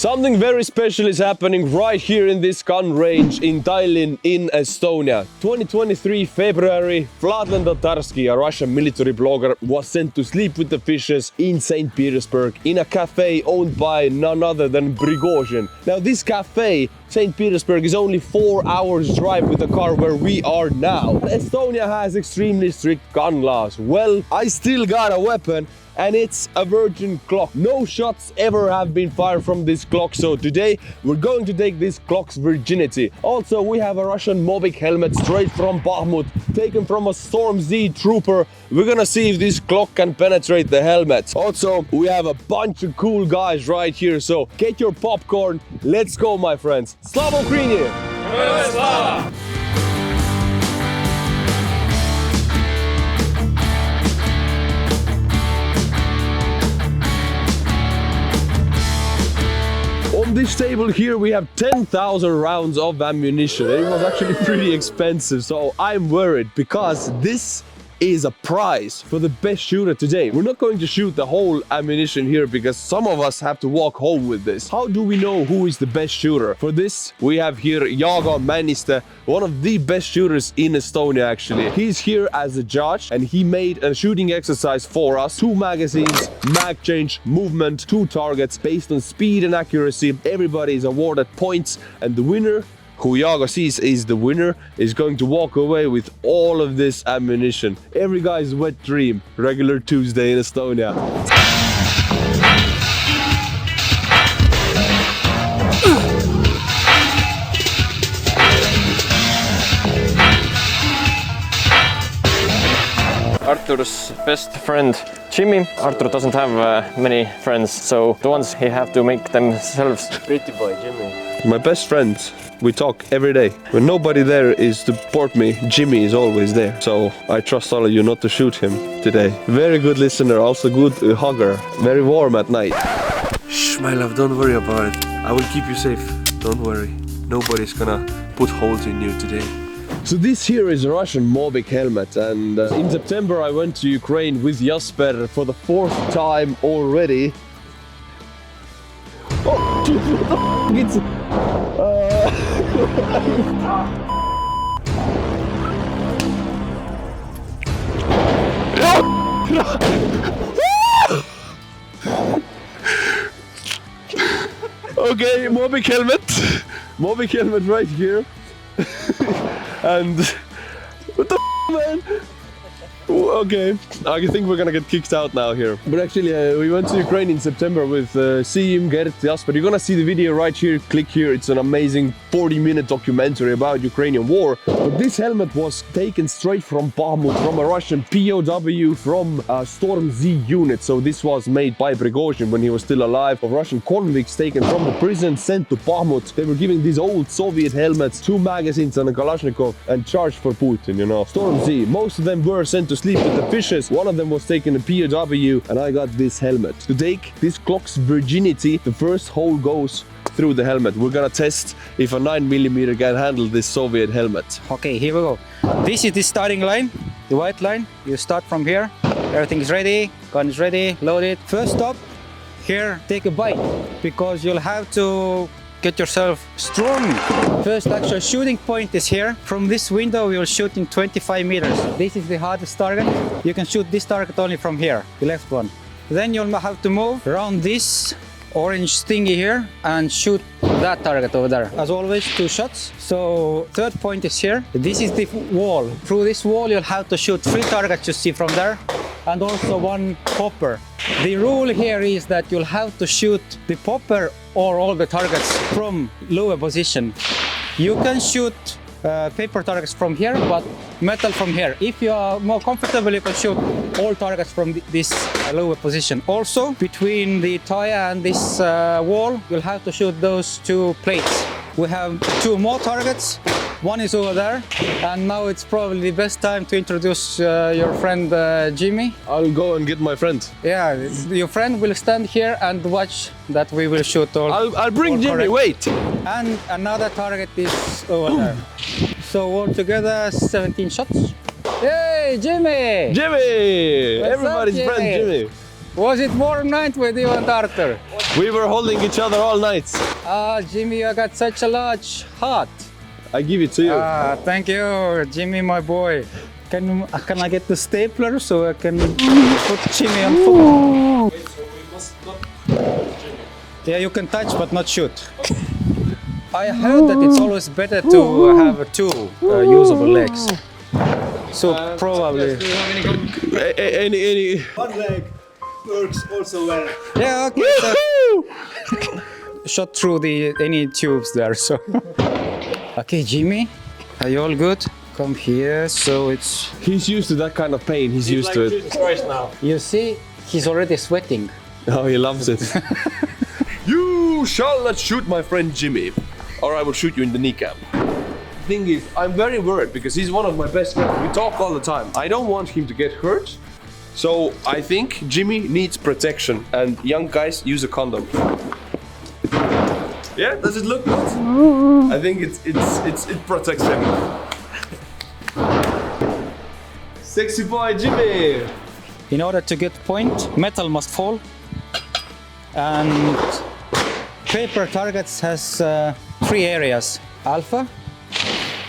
Something very special is happening right here in this gun range in Tallinn in Estonia. 2023 February, Vladlen Tatarski, a Russian military blogger, was sent to sleep with the fishes in St. Petersburg in a cafe owned by none other than Prigozhin. Now this cafe, St. Petersburg, is only 4 hours drive with the car where we are now. Estonia has extremely strict gun laws. Well, I still got a weapon, and it's a virgin Glock. No shots ever have been fired from this Glock, so today we're going to take this Glock's virginity. Also, we have a Russian Mobik helmet straight from Bakhmut, taken from a Storm Z trooper. We're gonna see if this Glock can penetrate the helmet. Also, we have a bunch of cool guys right here, so get your popcorn. Let's go, my friends. Slava Ukraini! Slava! On this table here we have 10,000 rounds of ammunition. It was actually pretty expensive, so I'm worried because this is a prize for the best shooter today. We're not going to shoot the whole ammunition here because some of us have to walk home with this. How do we know who is the best shooter? For this, we have here Jaago, one of the best shooters in Estonia actually. He's here as a judge and he made a shooting exercise for us. 2 magazines, mag change, movement, 2 targets based on speed and accuracy. Everybody is awarded points, and the winner, who Jaago sees is the winner, is going to walk away with all of this ammunition. Every guy's wet dream, regular Tuesday in Estonia. Artur's best friend Jimmy. Artur doesn't have many friends, so the ones he have to make themselves. Pretty boy Jimmy. My best friend. We talk every day. When nobody there is to support me, Jimmy is always there. So I trust all of you not to shoot him today. Very good listener, also good hugger. Very warm at night. Shh, my love, don't worry about it. I will keep you safe. Don't worry. Nobody's gonna put holes in you today. So this here is a Russian Mobik helmet, and in September I went to Ukraine with Jasper for the 4th time already. Oh, it's... Okay, Mobik helmet right here. And what the man? Okay, I think we're gonna get kicked out now here. But actually, we went to Ukraine in September with Siim, Gert, Jasper. You're gonna see the video right here. Click here. It's an amazing 40-minute documentary about Ukrainian war. But this helmet was taken straight from Bakhmut, from a Russian POW from a Storm Z unit. So this was made by Prigozhin when he was still alive. Of Russian convicts taken from the prison, sent to Bakhmut. They were giving these old Soviet helmets, 2 magazines and a Kalashnikov, and charged for Putin, you know. Storm Z. Most of them were sent to sleep with the fishes. One of them was taken a POW, and I got this helmet. To take this Glock's virginity, the first hole goes through the helmet. We're gonna test if a 9mm can handle this Soviet helmet. Okay, here we go. This is the starting line, the white line. You start from here. Everything is ready, gun is ready, loaded. First stop, here, take a bite, because you'll have to get yourself strong. First actual shooting point is here. From this window you'll shoot in 25 meters. This is the hardest target. You can shoot this target only from here, the left one. Then you'll have to move around this orange thingy here and shoot that target over there. As always, 2 shots. So third point is here. This is the wall. Through this wall you'll have to shoot 3 targets you see from there, and also 1 popper. The rule here is that you'll have to shoot the popper or all the targets from lower position. You can shoot paper targets from here, but metal from here. If you are more comfortable, you can shoot all targets from this lower position. Also, between the tire and this wall, you'll have to shoot those 2 plates. We have 2 more targets. One is over there, and now it's probably the best time to introduce your friend Jimmy. I'll go and get my friend. Yeah, your friend will stand here and watch that we will shoot all. I'll bring Jimmy, wait! And another target is over there. So altogether 17 shots. Hey, Jimmy! Jimmy! What's Everybody's up, friend, Jimmy? Jimmy. Was it warm night with you and Artur? We were holding each other all night. Ah, Jimmy, you got such a large heart. I give it to you. Ah, thank you, Jimmy, my boy. Can I get the stapler so I can put Jimmy on foot? Wait, so we must not Jimmy. Yeah, you can touch but not shoot. I heard that it's always better to have two usable legs. So probably. Do you have any? One leg works also well. Yeah, okay. So shot through any tubes there. So. Okay, Jimmy, are you all good? Come here. So it's. He's used to that kind of pain. He's used to it. Twice now. You see, he's already sweating. Oh, he loves it. You shall not shoot my friend Jimmy, or I will shoot you in the kneecap. Thing is, I'm very worried because he's one of my best friends. We talk all the time. I don't want him to get hurt. So I think Jimmy needs protection, and young guys use a condom. Yeah, does it look good? I think it protects him. Sexy boy Jimmy. In order to get point, metal must fall. And paper targets has 3 areas: Alpha,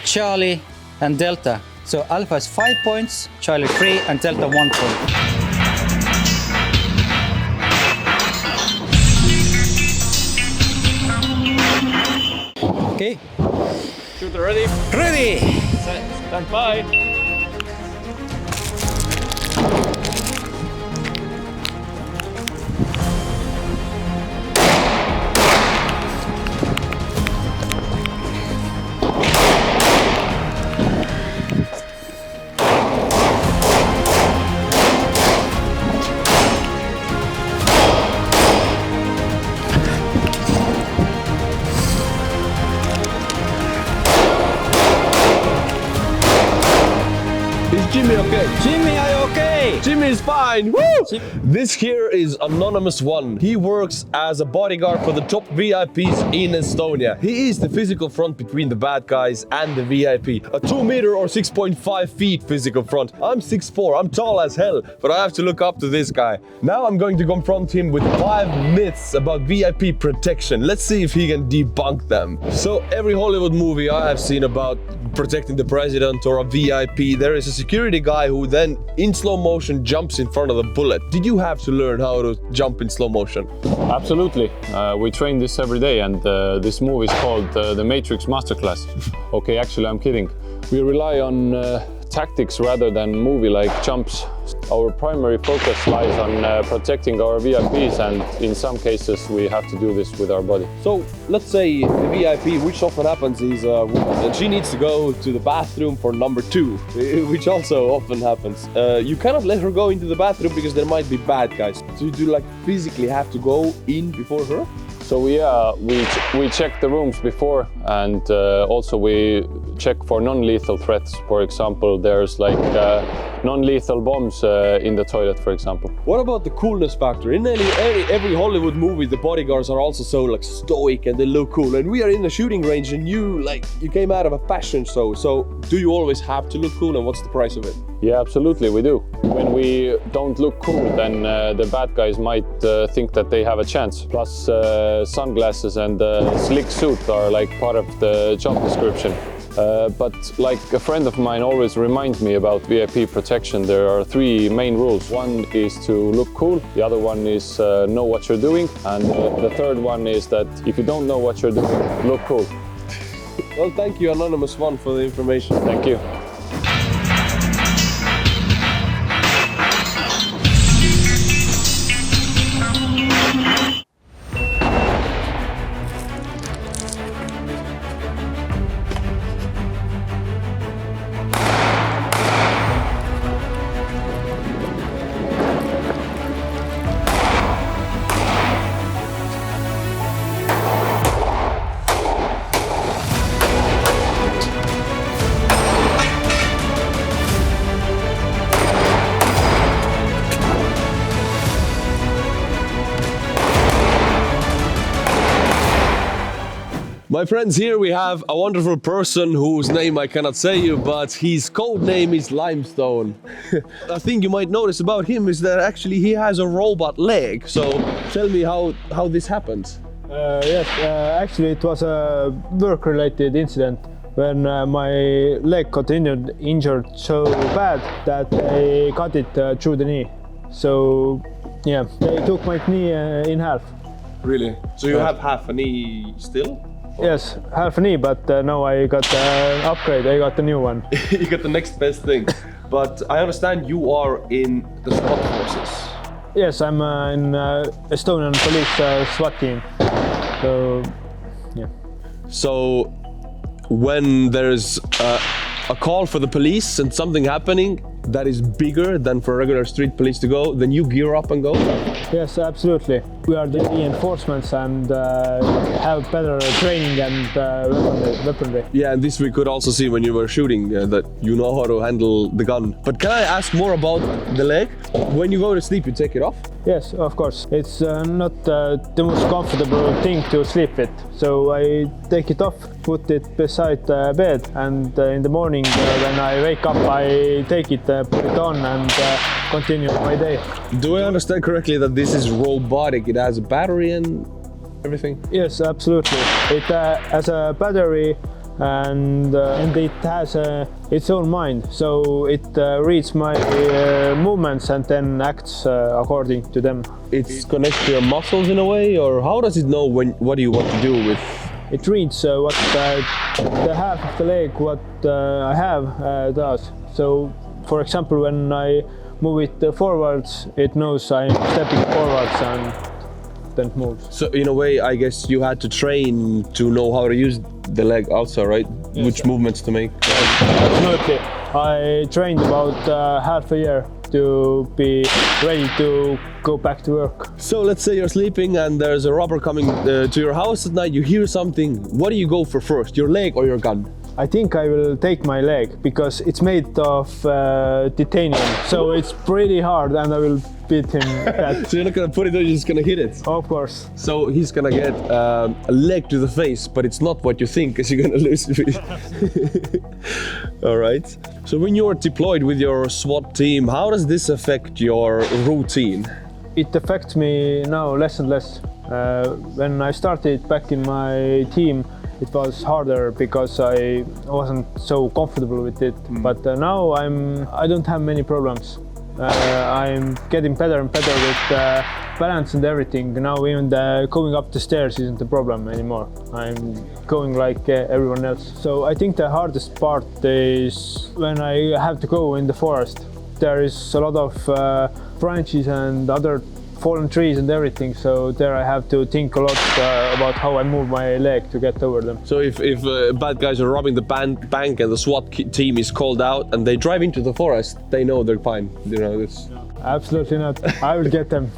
Charlie, and Delta. So Alpha is 5 points, Charlie 3, and Delta 1 point. Okay, Shooter ready? ready! Stand by. Jimmy okay? Jimmy, are you okay? Jimmy is fine. Woo! This here is Anonymous One. He works as a bodyguard for the top VIPs in Estonia. He is the physical front between the bad guys and the VIP. A 2 meter or 6.5 feet physical front. I'm 6'4", I'm tall as hell, but I have to look up to this guy. Now I'm going to confront him with 5 myths about VIP protection. Let's see if he can debunk them. So every Hollywood movie I have seen about protecting the president or a VIP, there is a security guy who then in slow motion jumps in front of the bullet. Did you have to learn how to jump in slow motion? Absolutely. We train this every day, and this move is called the Matrix Masterclass. Okay, actually I'm kidding. We rely on tactics rather than movie-like jumps. Our primary focus lies on protecting our VIPs, and in some cases we have to do this with our body. So let's say the VIP, which often happens, is a woman, and she needs to go to the bathroom for number 2, which also often happens. You cannot let her go into the bathroom because there might be bad guys. So you do like physically have to go in before her? So we check the rooms before, and also we check for non-lethal threats. For example, there's like non-lethal bombs in the toilet, for example. What about the coolness factor? In every Hollywood movie, the bodyguards are also so like stoic and they look cool. And we are in a shooting range, and you came out of a fashion show. So do you always have to look cool, and what's the price of it? Yeah, absolutely, we do. When we don't look cool, then the bad guys might think that they have a chance. Plus, sunglasses and slick suit are like part of the job description. But like a friend of mine always reminds me about VIP protection, there are 3 main rules. One is to look cool, the other one is know what you're doing, and the third one is that if you don't know what you're doing, look cool. Well, thank you, Anonymous One, for the information. Thank you. My friends, here we have a wonderful person whose name I cannot say you, but his code name is Limestone. A thing you might notice about him is that actually he has a robot leg. So tell me how this happened. Yes, actually it was a work-related incident when my leg got injured so bad that they cut it through the knee. So yeah, they took my knee in half. Really? So you have half a knee still? Yes, half a knee, but now I got an upgrade. I got the new one. You got the next best thing. But I understand you are in the SWAT forces. Yes, I'm in Estonian police SWAT team. So yeah. So when there's a call for the police and something happening that is bigger than for regular street police to go, then you gear up and go? Yes, absolutely. We are the reinforcements and have better training and weaponry. Yeah, and this we could also see when you were shooting, that you know how to handle the gun. But can I ask more about the leg? When you go to sleep, you take it off? Yes, of course. It's not the most comfortable thing to sleep with. So I take it off, put it beside the bed, and in the morning when I wake up, I take it, put it on, and continue my day. Do I understand correctly that this is robotic? It has a battery and everything? Yes, absolutely. It has a battery and it has its own mind. So it reads my movements and then acts according to them. It's connected to your muscles in a way, or how does it know what do you want to do with? It reads what the half of the leg, what I have does. So, for example, when I move it forwards, it knows I'm stepping forwards and then moves. So in a way, I guess you had to train to know how to use the leg also, right? Yes. Which movements to make? Absolutely. I trained about half a year to be ready to go back to work. So let's say you're sleeping and there's a robber coming to your house at night, you hear something. What do you go for first, your leg or your gun? I think I will take my leg because it's made of titanium, so it's pretty hard and I will beat him that. So you're not gonna put it on, you're just gonna hit it? Of course. So he's gonna get a leg to the face, but it's not what you think, because you're gonna lose it. All right. So when you're deployed with your SWAT team, how does this affect your routine? It affects me now less and less. When I started back in my team, it was harder because I wasn't so comfortable with it. But now I don't have many problems. I'm getting better and better with balance and everything. Now even going up the stairs isn't a problem anymore. I'm going like everyone else. So I think the hardest part is when I have to go in the forest. There is a lot of branches and other fallen trees and everything, so there I have to think a lot about how I move my leg to get over them. So if bad guys are robbing the bank and the SWAT team is called out and they drive into the forest, they know they're fine. You know this. Absolutely not. I will get them.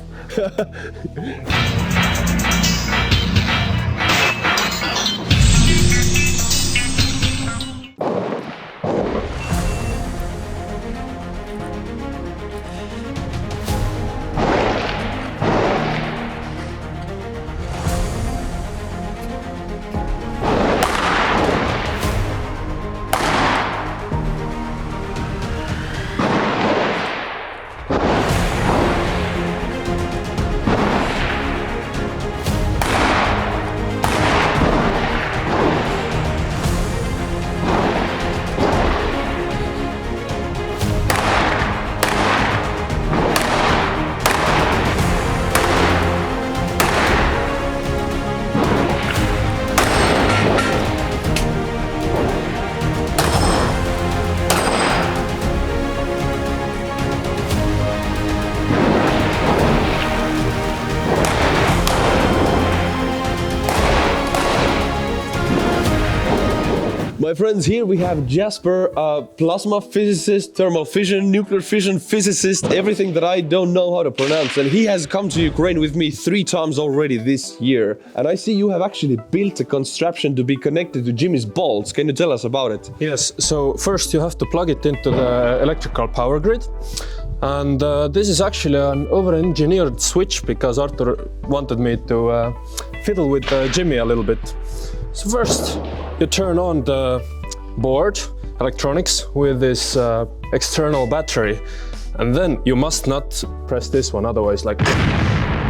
My friends, here we have Jasper, plasma physicist, thermal fission, nuclear fission physicist, everything that I don't know how to pronounce. And he has come to Ukraine with me 3 times already this year. And I see you have actually built a contraption to be connected to Jimmy's bolts. Can you tell us about it? Yes, so first you have to plug it into the electrical power grid. And this is actually an over-engineered switch because Artur wanted me to fiddle with Jimmy a little bit. So first, you turn on the board, electronics, with this external battery. And then you must not press this one, otherwise like...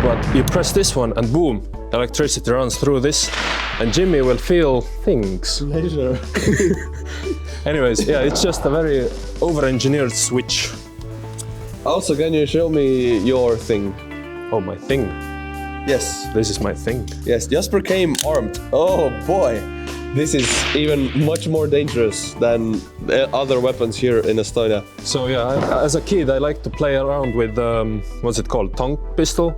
But you press this one and boom, electricity runs through this and Jimmy will feel things. Later. Anyways, yeah, it's just a very over-engineered switch. Also, can you show me your thing? Oh, my thing. Yes. This is my thing. Yes, Jasper came armed. Oh boy. This is even much more dangerous than other weapons here in Estonia. So yeah, as a kid, I like to play around with, what's it called, tongue pistol?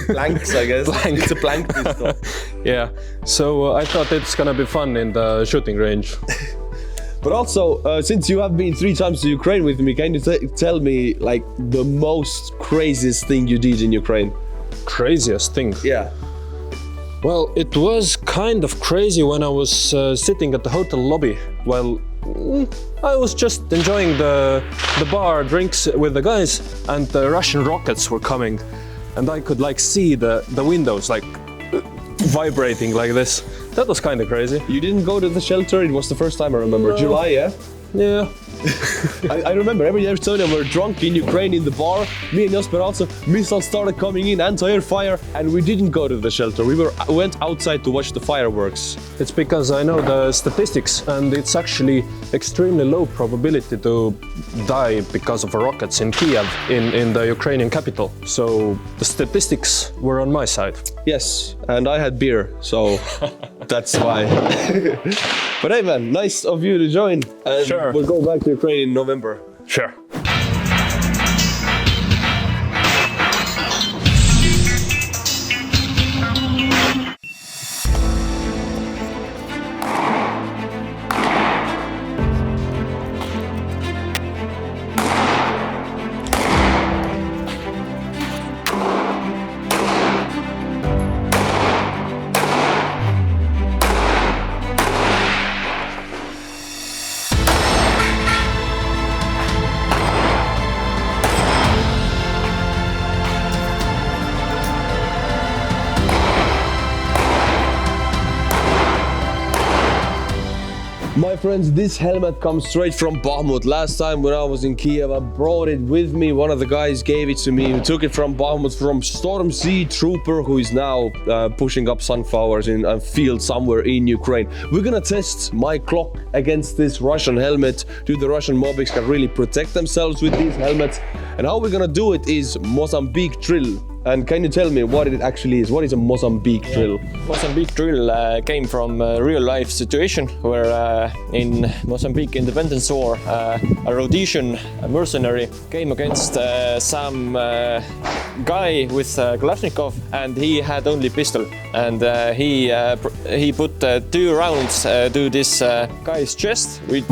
Blanks, I guess. Blank. It's a blank pistol. Yeah, so I thought it's gonna be fun in the shooting range. But also, since you have been 3 times to Ukraine with me, can you tell me like the most craziest thing you did in Ukraine? Craziest thing? Yeah. Well, it was kind of crazy when I was sitting at the hotel lobby. Well, I was just enjoying the bar drinks with the guys, and the Russian rockets were coming, and I could like see the windows like vibrating like this. That was kind of crazy. You didn't go to the shelter? It was the first time I remember. No. July, yeah? Yeah. I remember every Estonian were drunk in Ukraine in the bar. Me and Jasper also. Missiles started coming in, anti-air fire, and we didn't go to the shelter. We went outside to watch the fireworks. It's because I know the statistics, and it's actually extremely low probability to die because of rockets in Kiev, in the Ukrainian capital. So the statistics were on my side. Yes, and I had beer, so that's why. But hey man, nice of you to join. And Sure. We'll go back to Ukraine in November. Sure. My friends, this helmet comes straight from Bakhmut. Last time when I was in Kiev, I brought it with me. One of the guys gave it to me. We took it from Bakhmut from Storm Sea Trooper, who is now pushing up sunflowers in a field somewhere in Ukraine. We're gonna test my Glock against this Russian helmet. Do the Russian Mobiks can really protect themselves with these helmets? And how we're gonna do it is Mozambique drill. And can you tell me what it actually is? What is a Mozambique drill? Mozambique drill came from a real life situation where in Mozambique Independence War a Rhodesian mercenary came against some guy with Kalashnikov, and he had only pistol, and he put 2 rounds to this guy's chest, which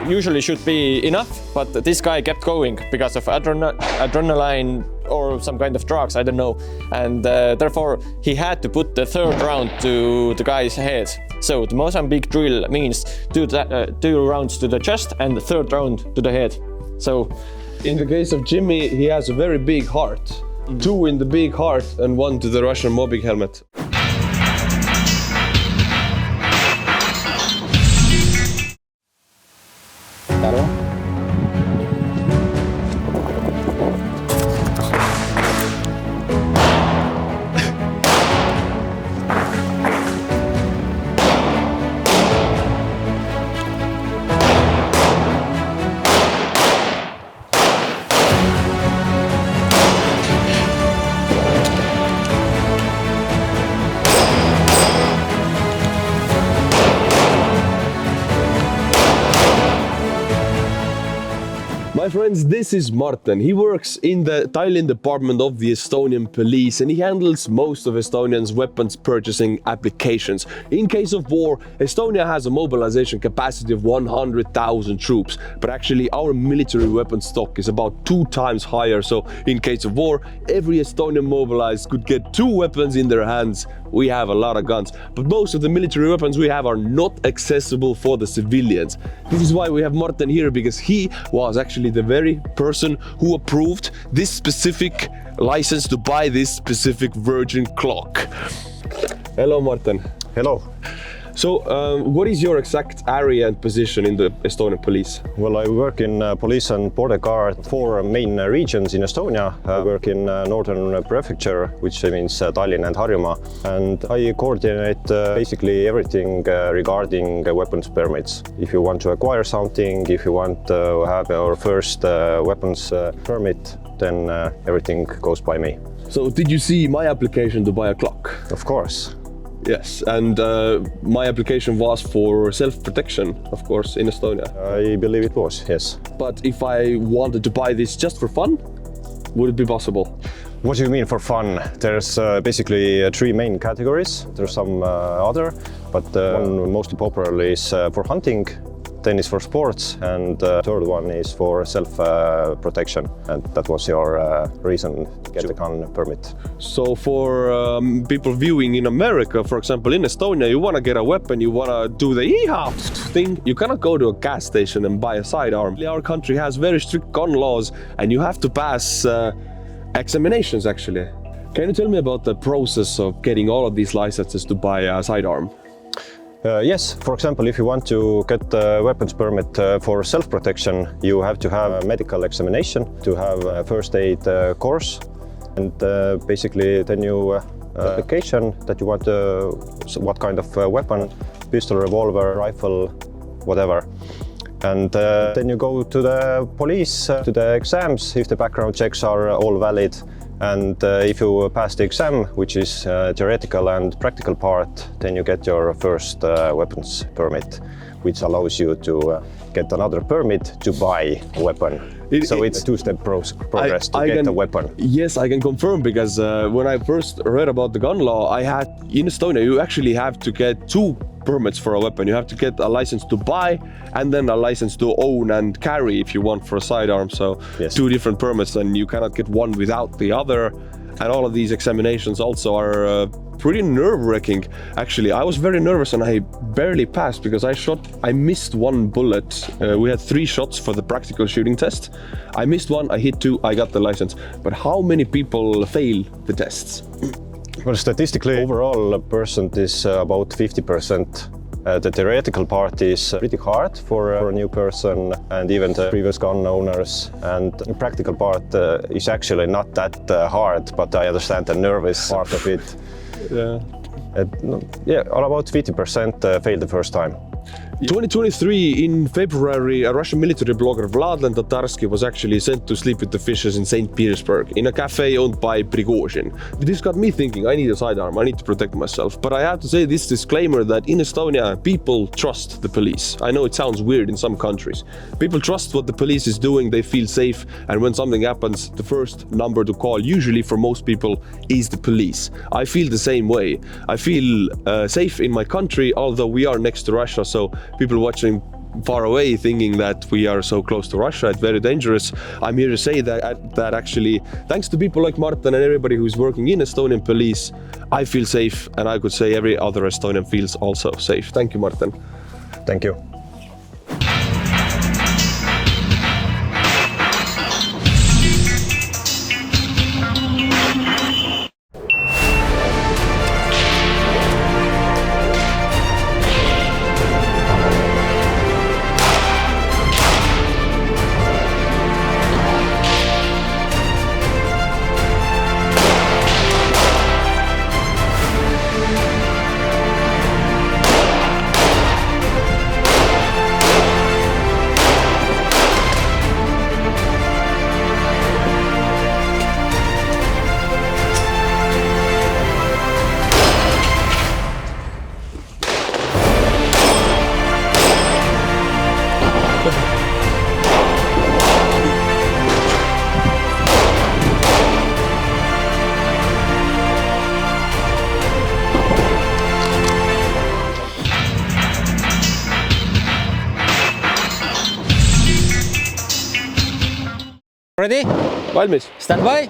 usually should be enough, but this guy kept going because of adrenaline or some kind of drugs, I don't know, and therefore he had to put the 3rd round to the guy's head. So the Mozambique drill means 2 rounds to the chest and the 3rd round to the head. So in the case of Jimmy, he has a very big heart. 2 in the big heart and 1 to the Russian Mobik helmet. My friends, this is Martin. He works in the Tallinn department of the Estonian police, and he handles most of Estonians' weapons purchasing applications. In case of war, Estonia has a mobilization capacity of 100,000 troops, but actually our military weapon stock is about 2 times higher. So in case of war, every Estonian mobilized could get 2 weapons in their hands. We have a lot of guns, but most of the military weapons we have are not accessible for the civilians. This is why we have Martin here, because he was actually the very person who approved this specific license to buy this specific Virgin Glock. Hello, Martin. Hello. So, what is your exact area and position in the Estonian police? Well, I work in police and border guard, 4 main regions in Estonia. I work in northern prefecture, which means Tallinn and Harjumaa, and I coordinate basically everything regarding weapons permits. If you want to acquire something, if you want to have your first weapons permit, then everything goes by me. So, did you see my application to buy a Glock? Of course. Yes, and my application was for self-protection, of course, in Estonia. I believe it was, yes. But if I wanted to buy this just for fun, would it be possible? What do you mean for fun? There's basically 3 main categories. There's some other, but one mostly popular is for hunting, then is for sports, and third one is for self-protection. And that was your reason to get a gun permit. So for people viewing in America, for example, in Estonia, you want to get a weapon, you want to do the yeehaw thing, you cannot go to a gas station and buy a sidearm. Our country has very strict gun laws and you have to pass examinations actually. Can you tell me about the process of getting all of these licenses to buy a sidearm? Yes, for example, if you want to get a weapons permit for self-protection, you have to have a medical examination, to have a first aid course, and basically then you application that you want what kind of weapon, pistol, revolver, rifle, whatever. And then you go to the police, to the exams, if the background checks are all valid. And if you pass the exam, which is theoretical and practical part, then you get your first weapons permit, which allows you to get another permit to buy a weapon. So it's a 2-step progress to get a weapon. Yes, I can confirm, because when I first read about the gun law, in Estonia, you actually have to get 2 permits for a weapon. You have to get a license to buy and then a license to own and carry if you want for a sidearm. So yes. 2 different permits, and you cannot get one without the other. And all of these examinations also are pretty nerve-wracking. Actually, I was very nervous and I barely passed because I missed 1 bullet. We had 3 shots for the practical shooting test. I missed 1, I hit 2, I got the license. But how many people fail the tests? Well, statistically, overall, a percent is about 50%. The theoretical part is pretty hard for a new person and even the previous gun owners. And the practical part is actually not that hard, but I understand the nervous part of it. Yeah, about 50% failed the first time. 2023, in February, a Russian military blogger Vladlen Tatarsky was actually sent to sleep with the fishes in St. Petersburg in a cafe owned by Prigozhin. This got me thinking, I need a sidearm, I need to protect myself. But I have to say this disclaimer that in Estonia, people trust the police. I know it sounds weird in some countries. People trust what the police is doing, they feel safe, and when something happens, the first number to call, usually for most people, is the police. I feel the same way. I feel safe in my country, although we are next to Russia, so people watching far away thinking that we are so close to Russia, it's very dangerous. I'm here to say that actually, thanks to people like Martin and everybody who's working in Estonian police, I feel safe, and I could say every other Estonian feels also safe. Thank you, Martin. Thank you. Ready? Valmis. Stand by.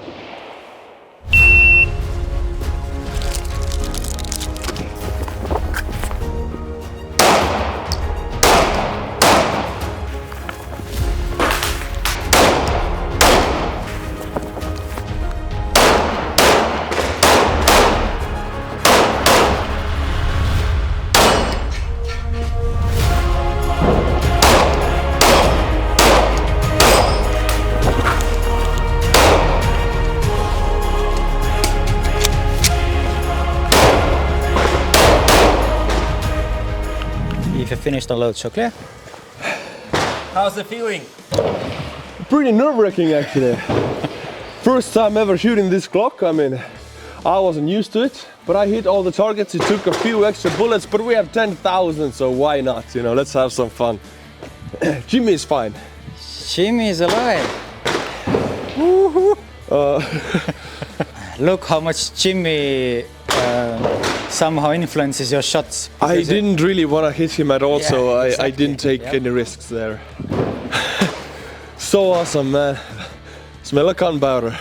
you finished the load, so clear. How's the feeling? Pretty nerve-wracking actually. First time ever shooting this Glock. I mean, I wasn't used to it, but I hit all the targets. It took a few extra bullets, but we have 10,000, so why not? You know, let's have some fun. Jimmy is fine. Jimmy is alive. Look how much Jimmy somehow influences your shots. I didn't really want to hit him at all, Yeah, so I exactly. didn't take any risks there. So awesome, man. Smell a gunpowder.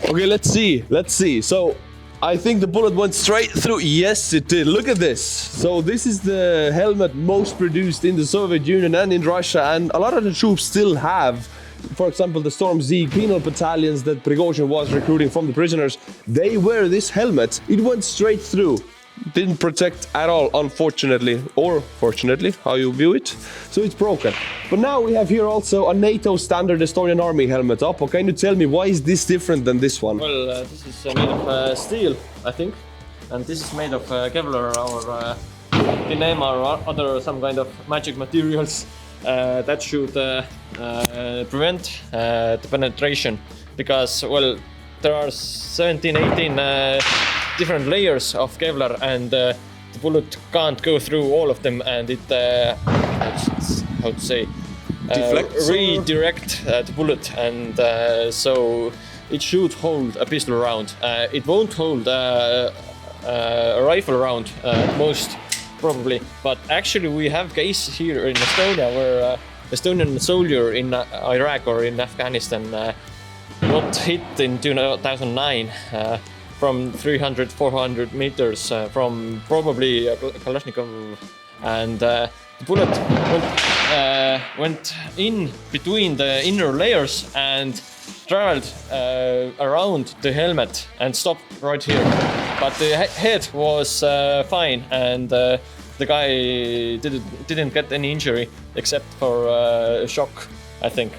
Okay, let's see. So, I think the bullet went straight through. Yes, it did. Look at this. So this is the helmet most produced in the Soviet Union and in Russia, and a lot of the troops still have. For example, the Storm Z penal battalions that Prigozhin was recruiting from the prisoners, they wear this helmet. It went straight through. Didn't protect at all, unfortunately, or fortunately, how you view it. So it's broken. But now we have here also a NATO standard Estonian army helmet. Aapo, can you tell me why is this different than this one? Well, this is made of steel, I think, and this is made of Kevlar or Kinema or other some kind of magic materials that should prevent the penetration, because, well, there are 17, 18 different layers of Kevlar, and the bullet can't go through all of them, and it how to say Deflects or? redirect the bullet, and so it should hold a pistol round. It won't hold a rifle round most probably, but actually we have case here in Estonia where Estonian soldier in Iraq or in Afghanistan got hit in 2009 from 300-400 meters from probably a Kalashnikov, and the bullet went in between the inner layers and traveled around the helmet and stopped right here. But the head was fine, and the guy didn't get any injury except for a shock, I think.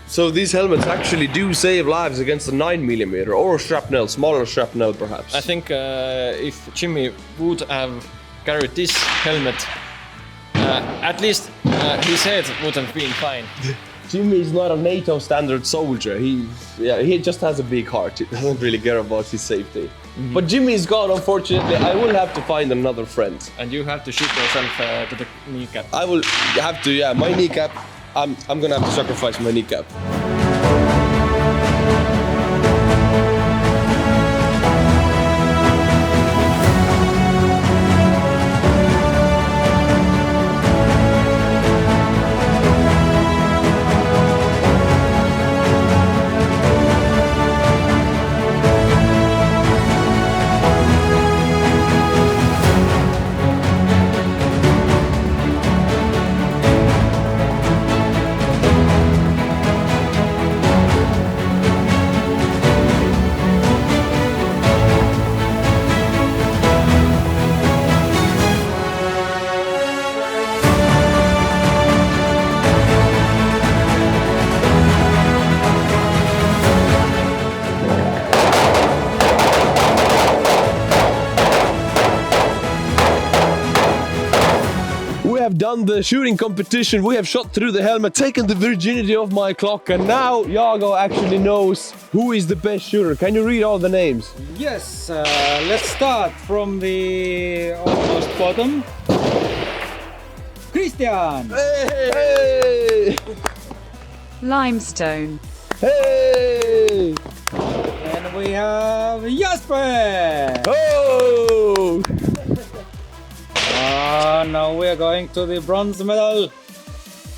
So these helmets actually do save lives against a 9mm or shrapnel, smaller shrapnel perhaps. I think if Jimmy would have carried this helmet, at least his head would have been fine. Jimmy is not a NATO standard soldier. He just has a big heart. He doesn't really care about his safety. Mm-hmm. But Jimmy is gone, unfortunately. I will have to find another friend. And you have to shoot yourself to the kneecap. I will have to, yeah, my kneecap. I'm gonna have to sacrifice my kneecap. Done the shooting competition, we have shot through the helmet, taken the virginity of my clock, and now Jaago actually knows who is the best shooter. Can you read all the names? Yes, let's start from the almost bottom. Kristjan! Hey! Limestone. Hey! And we have Jasper! Oh! Now we are going to the bronze medal.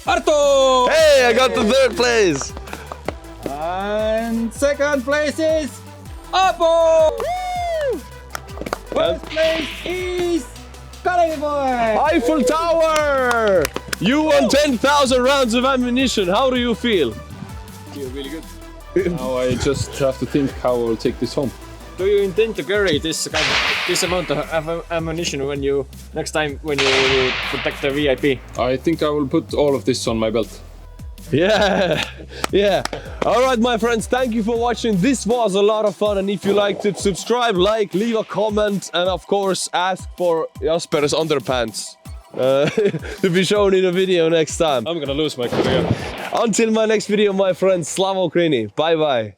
Artur! Hey, I got the third place! And second place is Aapo! First place is Kalevi boy! Eiffel Tower! You won 10,000 rounds of ammunition. How do you feel? Feel really good. Now I just have to think how I'll take this home. Do you intend to carry this amount of ammunition when you next time when you protect the VIP? I think I will put all of this on my belt. Yeah, yeah. All right, my friends, thank you for watching. This was a lot of fun, and if you liked it, subscribe, like, leave a comment, and of course, ask for Jasper's underpants to be shown in a video next time. I'm gonna lose my career. Until my next video, my friends, Slava Ukraini. Bye bye.